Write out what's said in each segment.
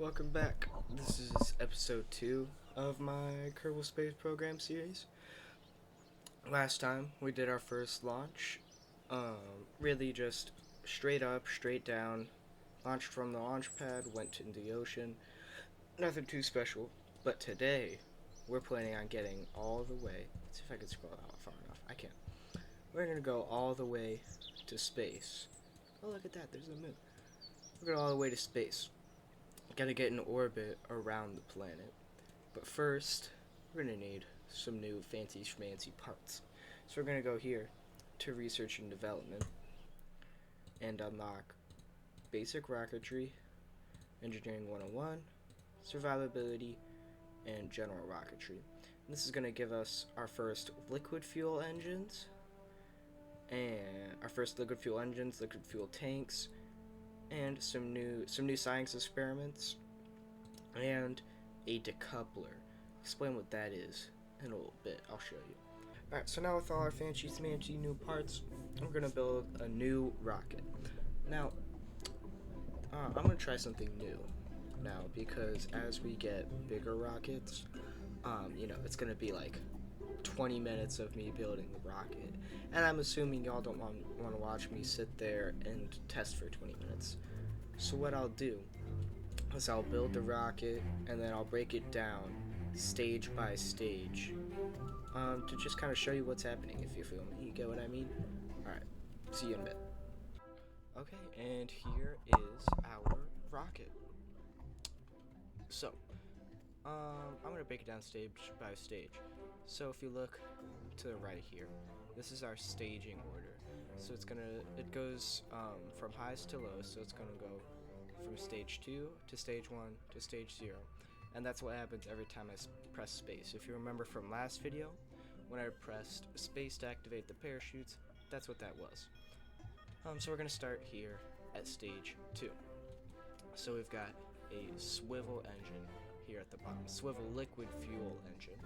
welcome back. This is episode 2 of my Kerbal Space Program series. Last time we did our first launch. Really just straight up, straight down. Launched from the launch pad, went into the ocean. Nothing too special. But today, we're planning on getting all the way. Let's see if I can scroll out far enough. I can't. We're going to go all the way to space. Oh, look at that. There's the moon. We're going all the way to space. Gotta get in orbit around the planet. But first, we're gonna need some new fancy schmancy parts. So we're gonna go here to research and development and unlock basic rocketry, engineering 101, survivability, and general rocketry. And this is gonna give us our first liquid fuel engines, liquid fuel tanks, and some new science experiments, and a decoupler. Explain what that is in a little bit. I'll show you. Alright, so now with all our fancy smancy new parts, we're gonna build a new rocket. Now, I'm gonna try something new now, because as we get bigger rockets, it's gonna be like 20 minutes of me building the rocket, and I'm assuming y'all don't want to watch me sit there and test for 20 minutes. So what I'll do is I'll build the rocket, and then I'll break it down stage by stage, to just kind of show you what's happening, if you feel me. You get what I mean? Alright, see you in a bit. Okay, and here is our rocket. So, I'm going to break it down stage by stage. So if you look to the right here, this is our staging order. So it goes from highest to lowest, so it's going to go from stage 2 to stage 1 to stage 0. And that's what happens every time I press space. If you remember from last video, when I pressed space to activate the parachutes, that's what that was. So we're going to start here at stage 2. So we've got a swivel engine here at the bottom, swivel liquid fuel engine.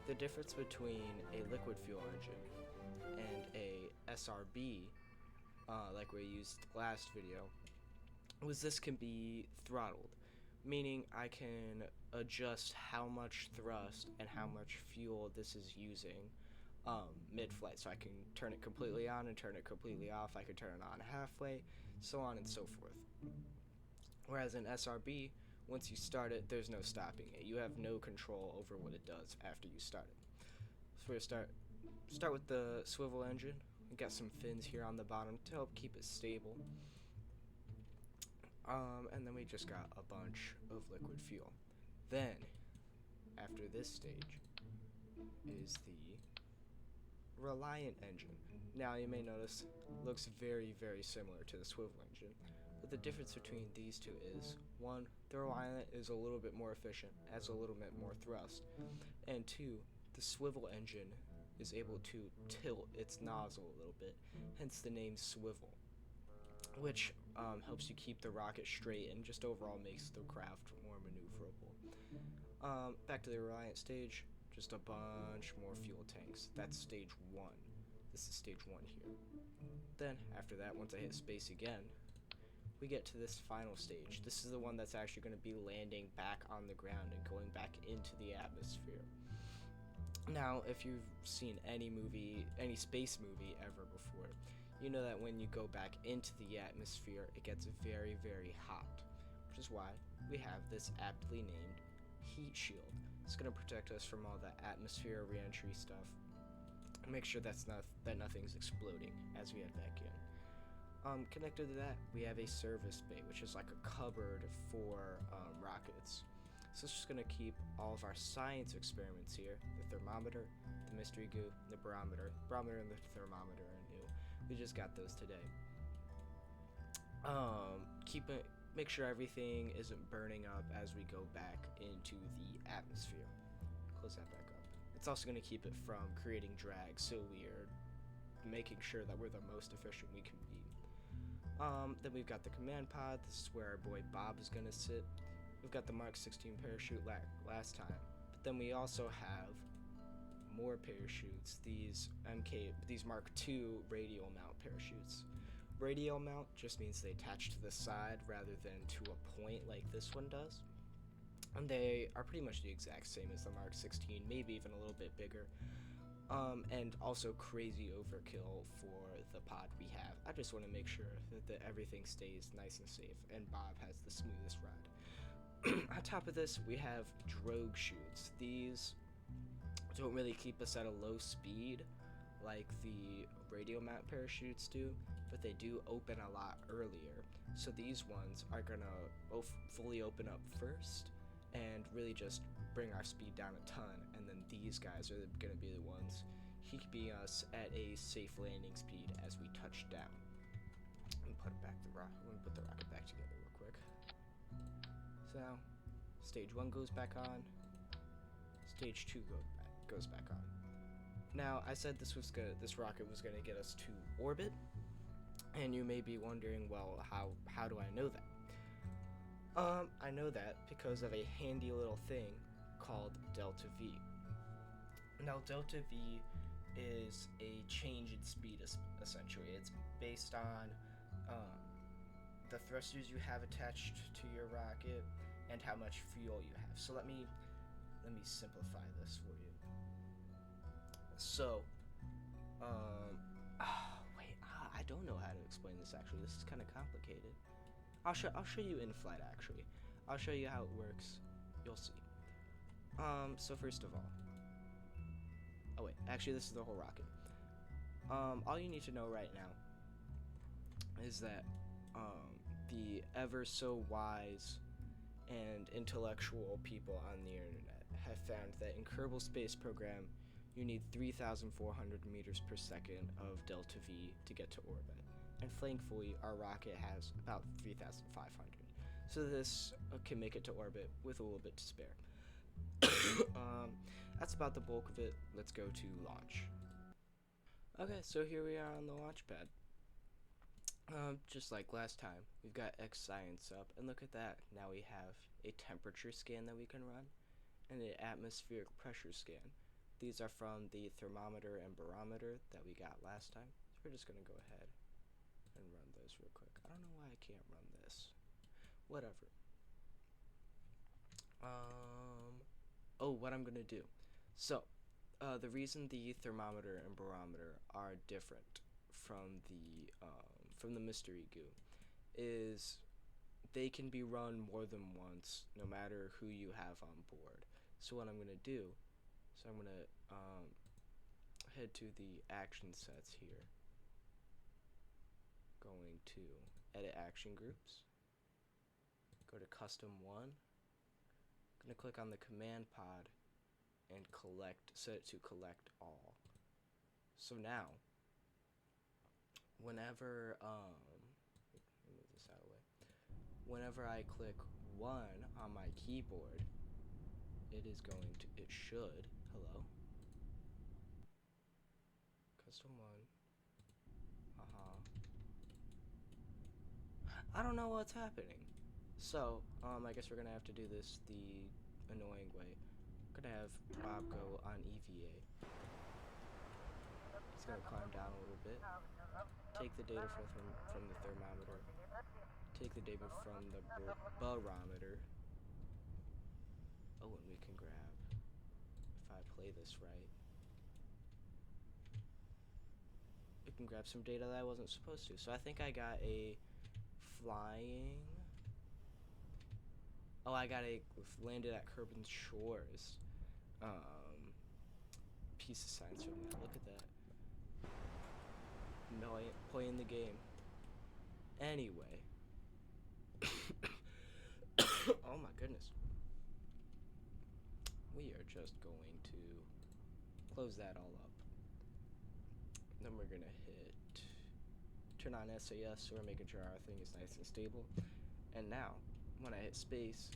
The difference between a liquid fuel engine and a SRB, like we used last video, was this can be throttled, meaning I can adjust how much thrust and how much fuel this is using mid-flight. So I can turn it completely on and turn it completely off. I can turn it on halfway, so on and so forth. Whereas in SRB, once you start it, there's no stopping it. You have no control over what it does after you start it. So we're gonna start with the swivel engine. We got some fins here on the bottom to help keep it stable. And then we just got a bunch of liquid fuel. Then, after this stage, is the Reliant engine. Now you may notice it looks very, very similar to the swivel engine, but the difference between these two is, one, the Reliant is a little bit more efficient, has a little bit more thrust, and two, the swivel engine is able to tilt its nozzle a little bit, hence the name swivel, which helps you keep the rocket straight and just overall makes the craft more maneuverable. Back to the Reliant stage, just a bunch more fuel tanks. That's stage 1. This is stage 1 here. Then, after that, once I hit space again, we get to this final stage. This is the one that's actually going to be landing back on the ground and going back into the atmosphere. Now, if you've seen any space movie ever before, you know that when you go back into the atmosphere, it gets very, very hot, which is why we have this aptly named heat shield. It's going to protect us from all the atmosphere re-entry stuff, and make sure that nothing's exploding as we head back in. Connected to that, we have a service bay, which is like a cupboard for rockets. So it's just going to keep all of our science experiments here, the thermometer, the mystery goo, the barometer and the thermometer are new. We just got those today. Make sure everything isn't burning up as we go back into the atmosphere. Close that back up. It's also going to keep it from creating drag, so we are making sure that we're the most efficient we can be. Then we've got the command pod. This is where our boy Bob is going to sit. We've got the Mark 16 parachute last time, but then we also have more parachutes, these Mark II radial mount parachutes. Radial mount just means they attach to the side rather than to a point like this one does. And they are pretty much the exact same as the Mark 16, maybe even a little bit bigger. And also crazy overkill for the pod we have. I just want to make sure that everything stays nice and safe, and Bob has the smoothest ride. On top of this, we have drogue chutes. These don't really keep us at a low speed like the radio mount parachutes do, but they do open a lot earlier. So these ones are gonna fully open up first and really just bring our speed down a ton, and then these guys are gonna be the ones keeping us at a safe landing speed as we touch down. Let me put the rocket back together real quick. So now, stage 1 goes back on, stage 2 goes back on. Now, I said this rocket was gonna get us to orbit, and you may be wondering, well, how do I know that? I know that because of a handy little thing called delta V. Now, delta V is a change in speed, essentially. It's based on the thrusters you have attached to your rocket and how much fuel you have. So let me simplify this for you. So, I don't know how to explain this actually. This is kind of complicated. I'll show you in flight actually. I'll show you how it works. You'll see. So first of all, oh wait, actually this is the whole rocket. All you need to know right now is that the ever so wise and intellectual people on the internet have found that in Kerbal Space Program you need 3,400 meters per second of delta V to get to orbit. And thankfully, our rocket has about 3,500. So this can make it to orbit with a little bit to spare. That's about the bulk of it. Let's go to launch. Okay, so here we are on the launch pad. Just like last time, we've got X Science up, and look at that. Now we have a temperature scan that we can run, and an atmospheric pressure scan. These are from the thermometer and barometer that we got last time. So we're just gonna go ahead and run those real quick. I don't know why I can't run this. Whatever. What I'm gonna do. So, the reason the thermometer and barometer are different from the mystery goo is they can be run more than once, no matter who you have on board. So what I'm gonna do, I'm gonna head to the action sets here. Going to edit action groups, go to custom 1, gonna click on the command pod and set it to collect all. So now whenever let me move this out of the way. Whenever I click 1 on my keyboard, it should hello, custom 1. I don't know what's happening. So, I guess we're gonna have to do this the annoying way. I'm gonna have Bob go on EVA. He's gonna climb down a little bit, take the data from the thermometer, take the data from the barometer. Oh, and we can grab, if I play this right, we can grab some data that I wasn't supposed to. So I think I got a flying. Oh, I got landed at Kerbin Shores. Piece of science from that. Look at that. No, I ain't playing the game. Anyway. Oh my goodness. We are just going to close that all up. Then we're gonna turn on SAS, so we're making sure our thing is nice and stable. And now, when I hit space,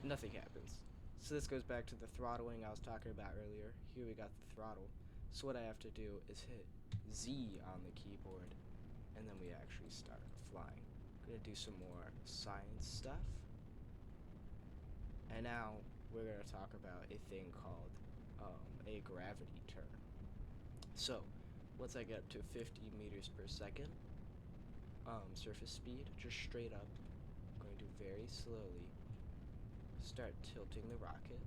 nothing happens. So this goes back to the throttling I was talking about earlier. Here we got the throttle. So what I have to do is hit Z on the keyboard, and then we actually start flying. I'm gonna do some more science stuff. And now we're gonna talk about a thing called a gravity turn. So once I get up to 50 meters per second, surface speed, just straight up, I'm going to very slowly start tilting the rocket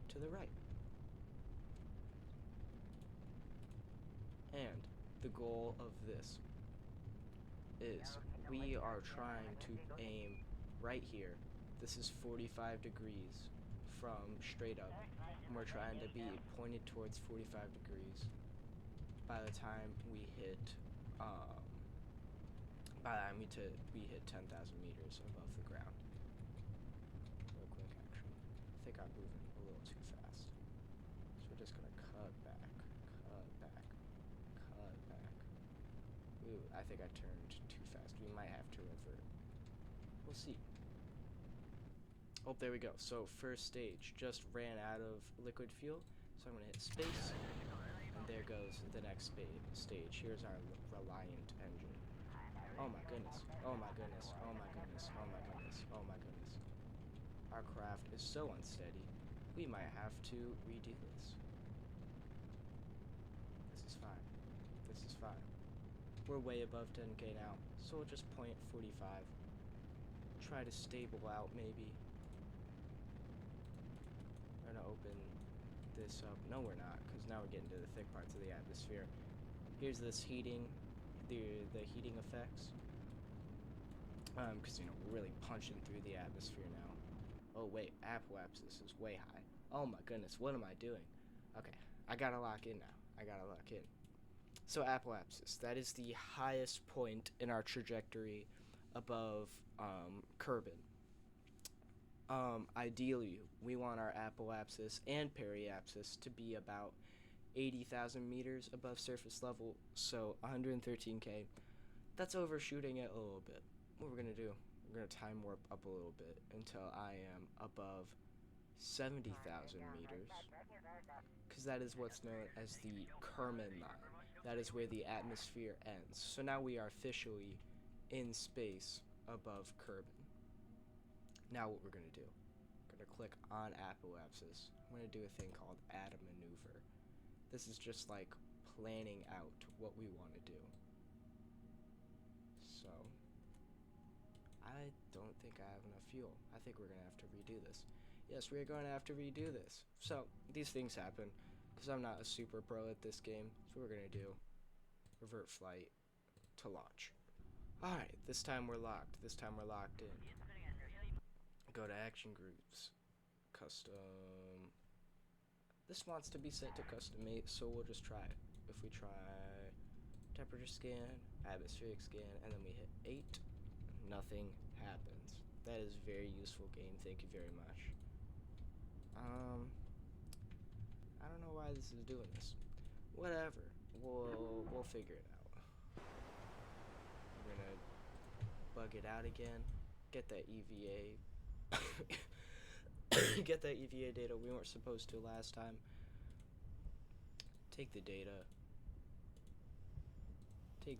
to the right. And the goal of this is we are trying to aim right here. This is 45 degrees from straight up, and we're trying to be pointed towards 45 degrees by the time we hit 10,000 meters above the ground. Real quick, actually, I think I'm moving a little too fast, so we're just gonna cut back. Ooh, I think I turned too fast. We might have to revert. We'll see. Oh, there we go. So first stage just ran out of liquid fuel, so I'm gonna hit space, and there goes the next stage. Here's our Reliant engine. Oh my goodness, oh my goodness, oh my goodness, oh my goodness, oh my goodness. Our craft is so unsteady, we might have to redo this. This is fine. This is fine. We're way above 10k now, so we'll just point 45. Try to stable out, maybe. We're gonna open this up. No, we're not, because now we're getting to the thick parts of the atmosphere. Here's this heating, the heating effects. Because, you know, we're really punching through the atmosphere now. Oh, wait, apoapsis is way high. Oh my goodness, what am I doing? Okay, I gotta lock in now. I gotta lock in. So apoapsis, that is the highest point in our trajectory above Kerbin. Ideally, we want our apoapsis and periapsis to be about 80,000 meters above surface level, so 113k. That's overshooting it a little bit. What we're gonna do, we're gonna time warp up a little bit until I am above 70,000 meters, because that is what's known as the Kármán line. That is where the atmosphere ends. So now we are officially in space above Kerbin. Now what we're gonna do, we're gonna click on apoapsis. I'm gonna do a thing called add a maneuver. This is just like planning out what we want to do. So I don't think I have enough fuel. I think we're gonna have to redo this. Yes, we're going to have to redo this. So these things happen because I'm not a super pro at this game. So we're gonna do revert flight to launch. Alright, this time we're locked. This time we're locked in. Go to action groups. Custom. This wants to be set to custom mate, so we'll just try it. If we try temperature scan, atmospheric scan, and then we hit 8, nothing happens. That is very useful game, thank you very much. I don't know why this is doing this. Whatever, we'll figure it out. We're gonna bug it out again, get that EVA. Get that EVA data we weren't supposed to last time. Take the data. We'll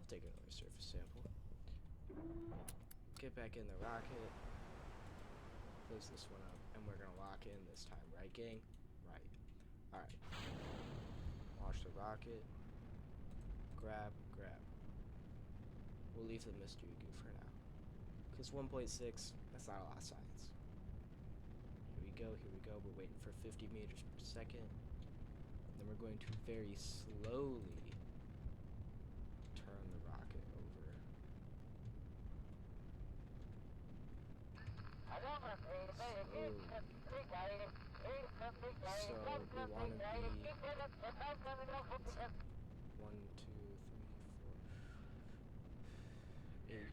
take another surface sample. Get back in the rocket. Close this one up, and we're gonna lock in this time, right, gang? Right. Alright. Launch the rocket. Grab. We'll leave the mystery goo for now. Because 1.6, that's not a lot of science. Here we go. We're waiting for 50 meters per second. And then we're going to very slowly turn the rocket over. Slowly. So we want to be 1, 2,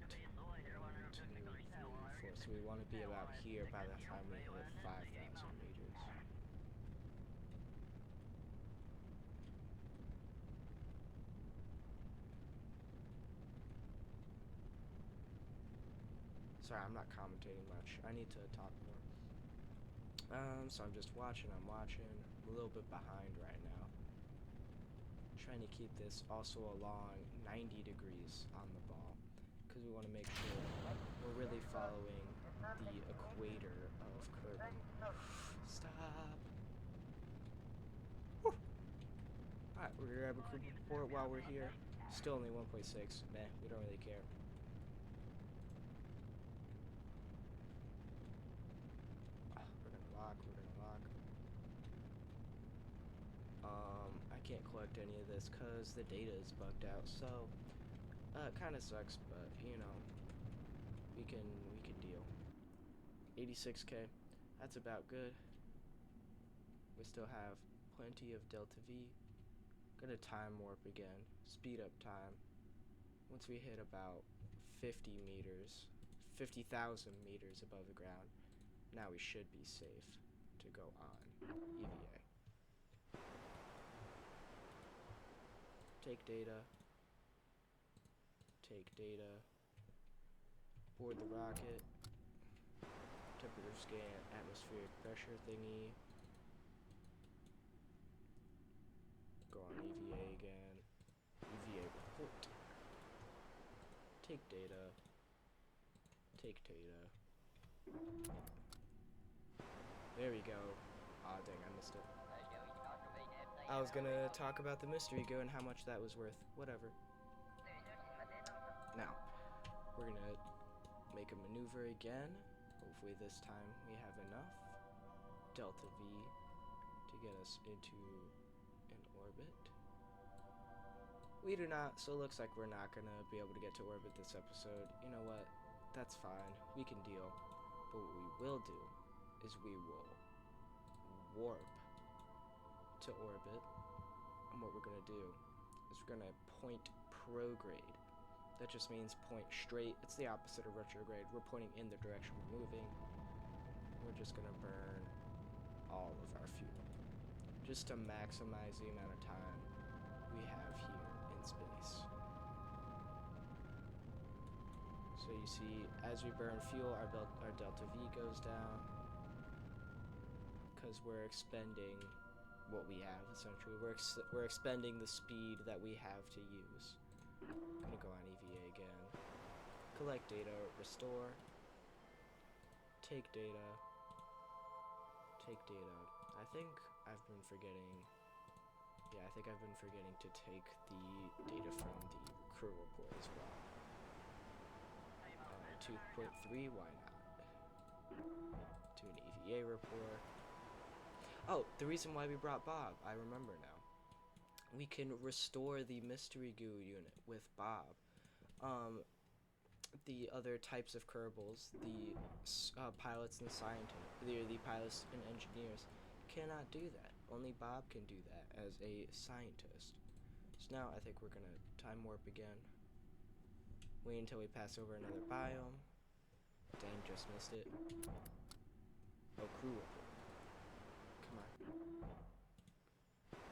3, 4, 8, 1, 2, 3, 4. So we want to be about here by the time we hit 5,000 meters. Sorry, I'm not commentating much. I need to talk more. So I'm just watching. I'm a little bit behind right now. Trying to keep this also along 90 degrees on the ball, because we want to make sure we're really following the equator of Kerbin. Stop. Alright, we're gonna grab a group report while we're here. Still only 1.6. Meh, we don't really care. this because the data is bugged out. So it kind of sucks, but you know, we can deal. 86k, that's about good. We still have plenty of delta V. Gonna time warp again, speed up time. Once we hit about 50 meters, 50,000 meters above the ground, now we should be safe to go on EVA. Take data. Take data. Board the rocket. Temperature scan, atmospheric pressure thingy. Go on EVA again. EVA report. Take data. Take data. There we go. Aw, dang, I missed it. I was gonna talk about the mystery goo and how much that was worth. Whatever. Now, we're gonna make a maneuver again. Hopefully this time we have enough delta V to get us into an orbit. We do not, so it looks like we're not gonna be able to get to orbit this episode. You know what? That's fine. We can deal. But what we will do is we will warp to orbit. And what we're gonna do is we're gonna point prograde. That just means point straight. It's the opposite of retrograde. We're pointing in the direction we're moving. We're just gonna burn all of our fuel, just to maximize the amount of time we have here in space. So you see, as we burn fuel, our delta V goes down, because we're expending what we have, essentially. We're expending the speed that we have to use. Gonna go on EVA again. Collect data, restore. Take data. Take data. I think I've been forgetting. Yeah, I think I've been forgetting to take the data from the crew report as well. 2.3, why not? Do an EVA report. Oh, the reason why we brought Bob, I remember now. We can restore the mystery goo unit with Bob. The other types of Kerbals, the pilots and scientists, the pilots and engineers, cannot do that. Only Bob can do that as a scientist. So now I think we're gonna time warp again. Wait until we pass over another biome. Dang, just missed it. Oh, crew report. Come on.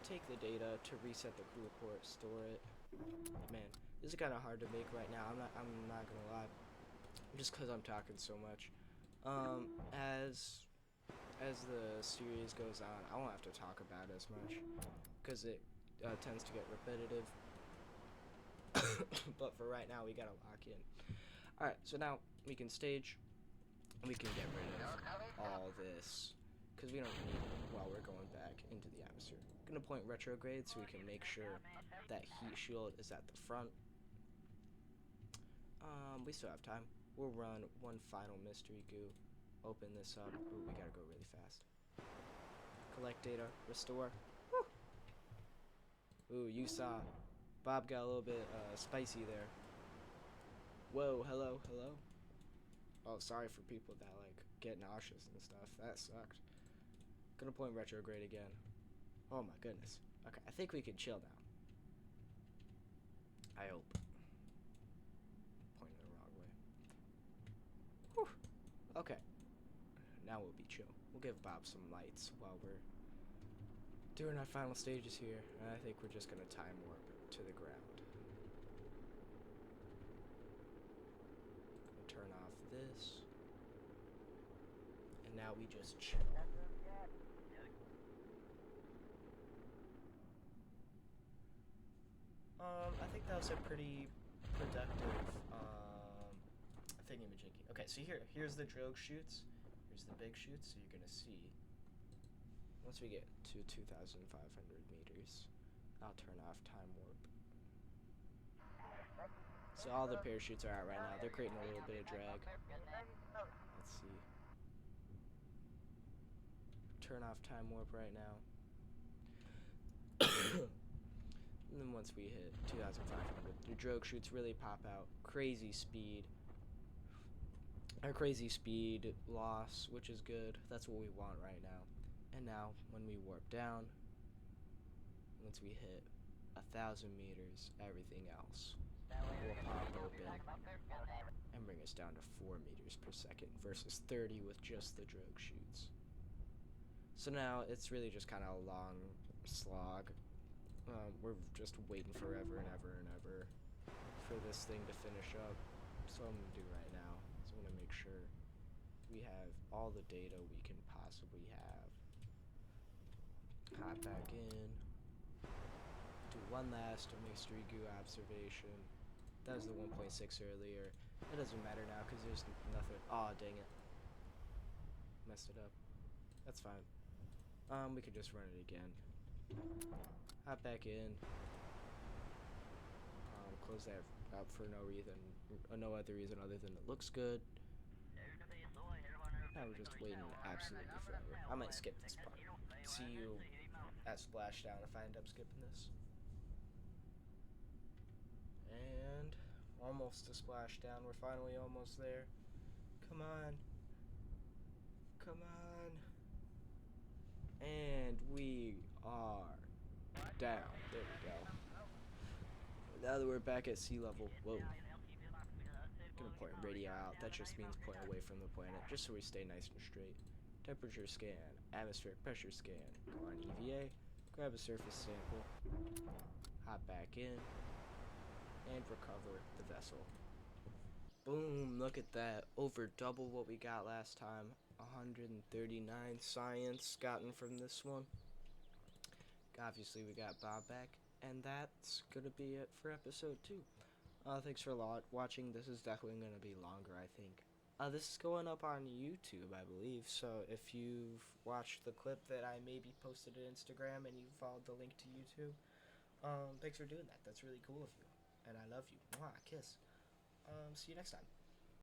Take the data to reset the crew report, store it. Man, this is kind of hard to make right now. I'm not gonna lie, just because I'm talking so much. As the series goes on, I won't have to talk about it as much, because it tends to get repetitive. But for right now, we gotta lock in. All right, so now we can stage. We can get rid of all this, because we don't need it while we're going back into the atmosphere. Gonna point retrograde so we can make sure that heat shield is at the front. We still have time. We'll run one final mystery goo. Open this up. Ooh, we gotta go really fast. Collect data. Restore. Woo! Ooh, you saw. Bob got a little bit spicy there. Whoa, hello, hello. Oh, sorry for people that like get nauseous and stuff. That sucked. Gonna point retrograde again. Oh my goodness. Okay, I think we can chill now. I hope. Pointing the wrong way. Whew. Okay. Now we'll be chill. We'll give Bob some lights while we're doing our final stages here. And I think we're just gonna time warp to the ground. Gonna turn off this. And now we just chill. I think that was a pretty productive thingy-majiggy. Okay, so here's the drogue chutes. Here's the big chutes. So you're gonna see once we get to 2,500 meters, I'll turn off time warp. So all the parachutes are out right now. They're creating a little bit of drag. Let's see. Turn off time warp right now. And then once we hit 2,500, the drogue chutes really pop out. Crazy speed. Our crazy speed loss, which is good. That's what we want right now. And now, when we warp down, once we hit 1,000 meters, everything else will pop open and bring us down to 4 meters per second versus 30 with just the drogue chutes. So now it's really just kind of a long slog. We're just waiting forever and ever and ever for this thing to finish up. So what I'm going to do right now is I'm going to make sure we have all the data we can possibly have. Hop back in. Do one last mystery goo observation. That was the 1.6 earlier. It doesn't matter now because there's nothing. Aw, dang it. Messed it up. That's fine. We could just run it again. Hop back in. Close that out for no other reason other than it looks good. Now we're just waiting absolutely forever. I might skip this part. See you at splashdown if I end up skipping this. And almost to splashdown. We're finally almost there. Come on. Come on. And we are down. There we go. Now that we're back at sea level, whoa. Gonna point radio out. That just means point away from the planet, just so we stay nice and straight. Temperature scan, atmospheric pressure scan. Go on EVA, grab a surface sample, hop back in, and recover the vessel. Boom, look at that. Over double what we got last time. 139 science gotten from this one. Obviously we got Bob back, and that's gonna be it for episode 2. Thanks for watching. This is definitely gonna be longer, I think. This is going up on YouTube, I believe, so if you've watched the clip that I maybe posted to Instagram and you followed the link to YouTube, thanks for doing that. That's really cool of you, and I love you. Mwah, kiss. See you next time.